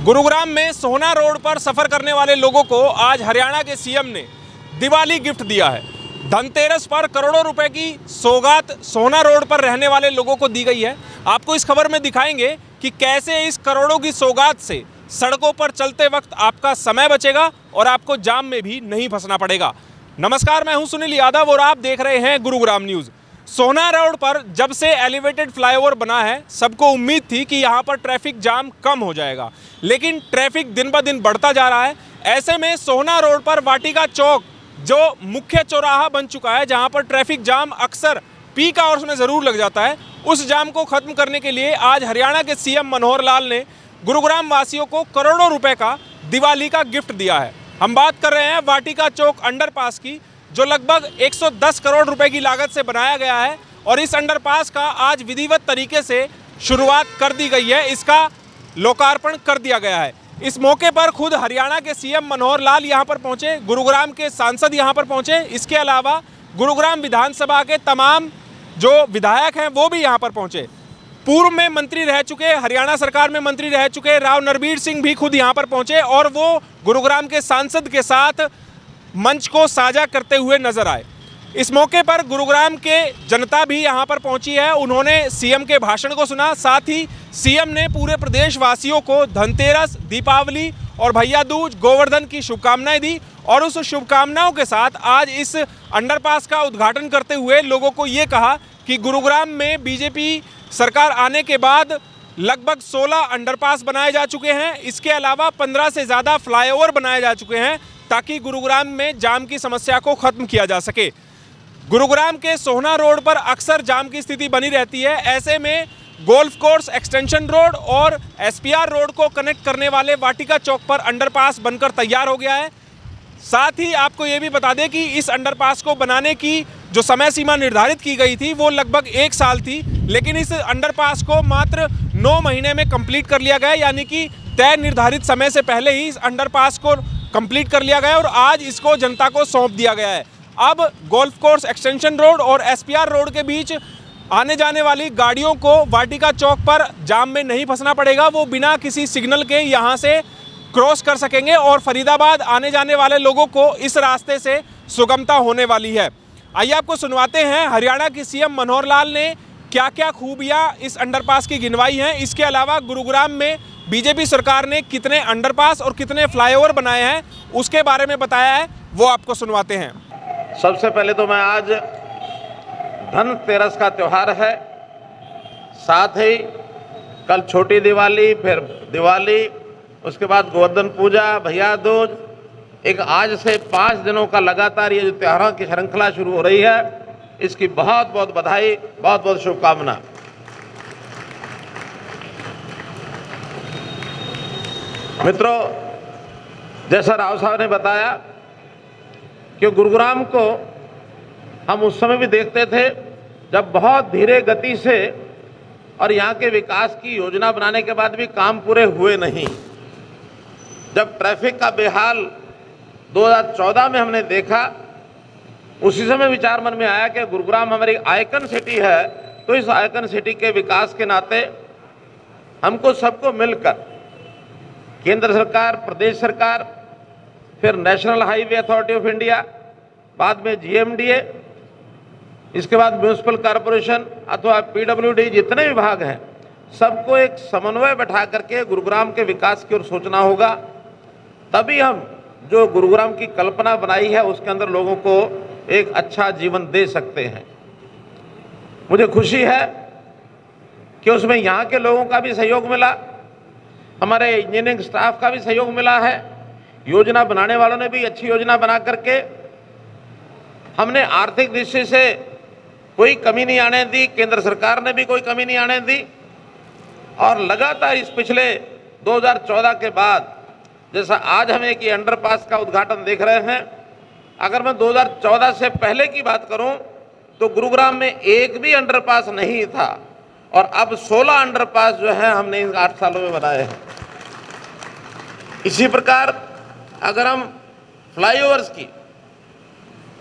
गुरुग्राम में सोहना रोड पर सफर करने वाले लोगों को आज हरियाणा के सीएम ने दिवाली गिफ्ट दिया है। धनतेरस पर करोड़ों रुपए की सौगात सोहना रोड पर रहने वाले लोगों को दी गई है। आपको इस खबर में दिखाएंगे कि कैसे इस करोड़ों की सौगात से सड़कों पर चलते वक्त आपका समय बचेगा और आपको जाम में भी नहीं फंसना पड़ेगा। नमस्कार, मैं हूं सुनील यादव और आप देख रहे हैं गुरुग्राम न्यूज़। सोहना रोड पर जब से एलिवेटेड फ्लाईओवर बना है, सबको उम्मीद थी कि यहां पर ट्रैफिक जाम कम हो जाएगा, लेकिन ट्रैफिक दिन ब दिन बढ़ता जा रहा है। ऐसे में सोहना रोड पर वाटिका चौक जो मुख्य चौराहा बन चुका है, जहां पर ट्रैफिक जाम अक्सर पीक आवर्स में ज़रूर लग जाता है, उस जाम को ख़त्म करने के लिए आज हरियाणा के सीएम मनोहर लाल ने गुरुग्राम वासियों को करोड़ों रुपए का दिवाली का गिफ्ट दिया है। हम बात कर रहे हैं वाटिका चौक अंडरपास की, जो लगभग 110 करोड़ रुपए की लागत से बनाया गया है और इस अंडरपास का आज विधिवत तरीके से शुरुआत कर दी गई है। इसका लोकार्पण कर दिया गया है। इस मौके पर खुद हरियाणा के सीएम मनोहर लाल यहां पर पहुंचे, गुरुग्राम के सांसद यहां पर पहुंचे। इसके अलावा गुरुग्राम विधानसभा के तमाम जो विधायक हैं वो भी यहां पर पहुंचे। पूर्व में मंत्री रह चुके, हरियाणा सरकार में मंत्री रह चुके राव नरबीर सिंह भी खुद यहां पर पहुंचे और वो गुरुग्राम के सांसद के साथ मंच को साझा करते हुए नजर आए। इस मौके पर गुरुग्राम के जनता भी यहां पर पहुंची है। उन्होंने सीएम के भाषण को सुना, साथ ही सीएम ने पूरे प्रदेश वासियों को धनतेरस, दीपावली और भैया दूज, गोवर्धन की शुभकामनाएं दी और उस शुभकामनाओं के साथ आज इस अंडरपास का उद्घाटन करते हुए लोगों को ये कहा कि गुरुग्राम में बीजेपी सरकार आने के बाद लगभग 16 अंडरपास बनाए जा चुके हैं। इसके अलावा 15 से ज़्यादा फ्लाईओवर बनाए जा चुके हैं ताकि गुरुग्राम में जाम की समस्या को ख़त्म किया जा सके। गुरुग्राम के सोहना रोड पर अक्सर जाम की स्थिति बनी रहती है। ऐसे में गोल्फ कोर्स एक्सटेंशन रोड और एसपीआर रोड को कनेक्ट करने वाले वाटिका चौक पर अंडरपास बनकर तैयार हो गया है। साथ ही आपको ये भी बता दें कि इस अंडरपास को बनाने की जो समय सीमा निर्धारित की गई थी वो लगभग 1 साल थी, लेकिन इस अंडरपास को मात्र 9 महीने में कंप्लीट कर लिया गया, यानी कि तय निर्धारित समय से पहले ही इस अंडरपास को कंप्लीट कर लिया गया और आज इसको जनता को सौंप दिया गया है। अब गोल्फ कोर्स एक्सटेंशन रोड और एसपीआर रोड के बीच आने जाने वाली गाड़ियों को वाटिका चौक पर जाम में नहीं फंसना पड़ेगा। वो बिना किसी सिग्नल के यहाँ से क्रॉस कर सकेंगे और फरीदाबाद आने जाने वाले लोगों को इस रास्ते से सुगमता होने वाली है। आइए आपको सुनवाते हैं हरियाणा की सीएम मनोहर लाल ने क्या क्या खूबियाँ इस अंडरपास की गिनवाई हैं। इसके अलावा गुरुग्राम में बीजेपी सरकार ने कितने अंडरपास और कितने फ्लाईओवर बनाए हैं उसके बारे में बताया है, वो आपको सुनवाते हैं। सबसे पहले तो मैं आज धनतेरस का त्यौहार है, साथ ही कल छोटी दिवाली, फिर दिवाली, उसके बाद गोवर्धन पूजा, भैया दूज, एक आज से 5 दिनों का लगातार ये जो त्योहारों की श्रृंखला शुरू हो रही है, इसकी बहुत बहुत बधाई, बहुत बहुत शुभकामना। मित्रों, जैसा राव साहब ने बताया कि गुरुग्राम को हम उस समय भी देखते थे जब बहुत धीरे गति से और यहाँ के विकास की योजना बनाने के बाद भी काम पूरे हुए नहीं। जब ट्रैफिक का बेहाल 2014 में हमने देखा, उसी समय विचार मन में आया कि गुरुग्राम हमारी आइकन सिटी है, तो इस आइकन सिटी के विकास के नाते हमको सबको मिलकर केंद्र सरकार, प्रदेश सरकार, फिर national highway authority of India, बाद में जीएमडीए, इसके बाद म्यूनिसिपल कॉरपोरेशन अथवा पीडब्ल्यूडी, जितने विभाग हैं, सबको एक समन्वय बैठा करके गुरुग्राम के विकास की ओर सोचना होगा। तभी हम जो गुरुग्राम की कल्पना बनाई है उसके अंदर लोगों को एक अच्छा जीवन दे सकते हैं। मुझे खुशी है कि उसमें यहाँ के लोगों का भी सहयोग मिला, हमारे इंजीनियरिंग स्टाफ का भी सहयोग मिला है, योजना बनाने वालों ने भी अच्छी योजना बना करके हमने आर्थिक दृष्टि से कोई कमी नहीं आने दी, केंद्र सरकार ने भी कोई कमी नहीं आने दी और लगातार इस पिछले 2014 के बाद, जैसा आज हम एक ये अंडरपास का उद्घाटन देख रहे हैं, अगर मैं 2014 से पहले की बात करूं तो गुरुग्राम में एक भी अंडरपास नहीं था और अब 16 अंडरपास जो है हमने इन 8 सालों में बनाए हैं। इसी प्रकार अगर हम फ्लाईओवर्स की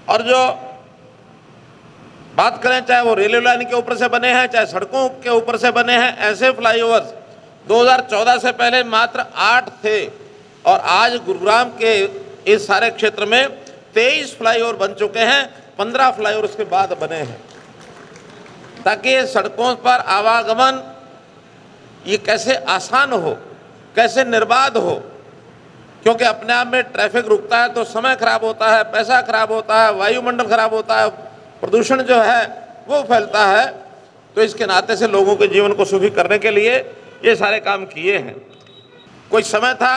और जो बात करें, चाहे वो रेलवे लाइन के ऊपर से बने हैं, चाहे सड़कों के ऊपर से बने हैं, ऐसे फ्लाईओवर्स 2014 से पहले मात्र 8 थे और आज गुरुग्राम के इस सारे क्षेत्र में 23 फ्लाईओवर बन चुके हैं, 15 फ्लाईओवर उसके बाद बने हैं, ताकि सड़कों पर आवागमन ये कैसे आसान हो, कैसे निर्बाध हो। क्योंकि अपने आप में ट्रैफिक रुकता है तो समय खराब होता है, पैसा खराब होता है, वायुमंडल खराब होता है, प्रदूषण जो है वो फैलता है। तो इसके नाते से लोगों के जीवन को सुखी करने के लिए ये सारे काम किए हैं। कोई समय था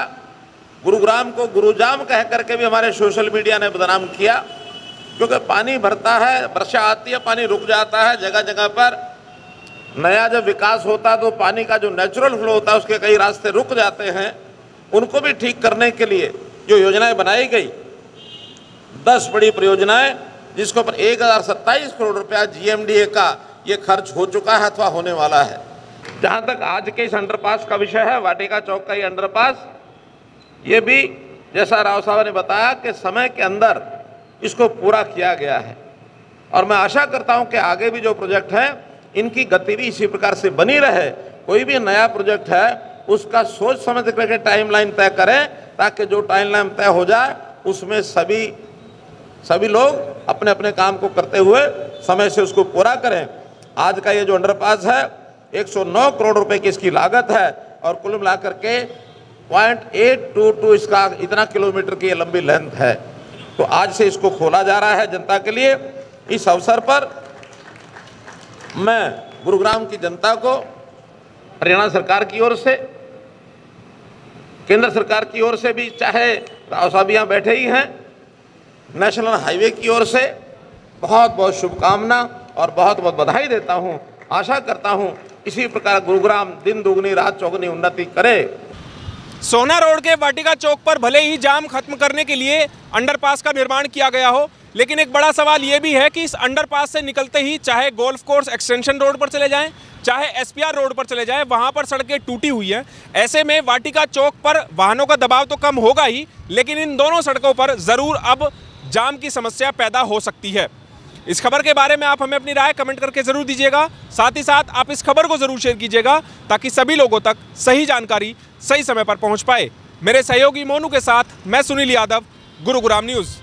गुरुग्राम को गुरुजाम कह करके भी हमारे सोशल मीडिया ने बदनाम किया, क्योंकि पानी भरता है, वर्षा आती है, पानी रुक जाता है जगह जगह पर। नया जब विकास होता है तो पानी का जो नेचुरल फ्लो होता है उसके कई रास्ते रुक जाते हैं। उनको भी ठीक करने के लिए जो योजनाएं बनाई गई, 10 बड़ी परियोजनाएं, जिसके ऊपर 1027 करोड़ रुपया GMDA का ये खर्च हो चुका है अथवा होने वाला है। जहां तक आज के इस अंडरपास का विषय है, वाटिका चौक का ये अंडरपास, ये भी जैसा राव साहब ने बताया कि समय के अंदर इसको पूरा किया गया है। और मैं आशा करता हूं कि आगे भी जो प्रोजेक्ट है इनकी गति भी इसी प्रकार से बनी रहे। कोई भी नया प्रोजेक्ट है उसका सोच समझ करके टाइमलाइन तय करें, ताकि जो टाइमलाइन तय हो जाए उसमें सभी लोग अपने अपने काम को करते हुए समय से उसको पूरा करें। आज का ये जो अंडरपास है 109 करोड़ रुपए की इसकी लागत है और कुल मिलाकर के 0.822 इसका इतना किलोमीटर की ये लंबी लेंथ है। तो आज से इसको खोला जा रहा है जनता के लिए। इस अवसर पर मैं गुरुग्राम की जनता को हरियाणा सरकार की ओर से, केंद्र सरकार की ओर से भी, चाहे राव साहब यहाँ बैठे ही हैं, नेशनल हाईवे की ओर से बहुत बहुत शुभकामना और बहुत बहुत बधाई देता हूँ। आशा करता हूँ इसी प्रकार गुरुग्राम दिन दुगनी रात चौगुनी उन्नति करे। सोना रोड के वाटिका चौक पर भले ही जाम खत्म करने के लिए अंडरपास का निर्माण किया गया हो, लेकिन एक बड़ा सवाल ये भी है कि इस अंडरपास से निकलते ही चाहे गोल्फ कोर्स एक्सटेंशन रोड पर चले जाएं, चाहे SPR रोड पर चले जाएं, वहां पर सड़कें टूटी हुई हैं। ऐसे में वाटिका चौक पर वाहनों का दबाव तो कम होगा ही, लेकिन इन दोनों सड़कों पर ज़रूर अब जाम की समस्या पैदा हो सकती है। इस खबर के बारे में आप हमें अपनी राय कमेंट करके ज़रूर दीजिएगा। साथ ही साथ आप इस खबर को ज़रूर शेयर कीजिएगा ताकि सभी लोगों तक सही जानकारी सही समय पर पहुंच पाए। मेरे सहयोगी मोनू के साथ मैं सुनील यादव, गुरुग्राम न्यूज़।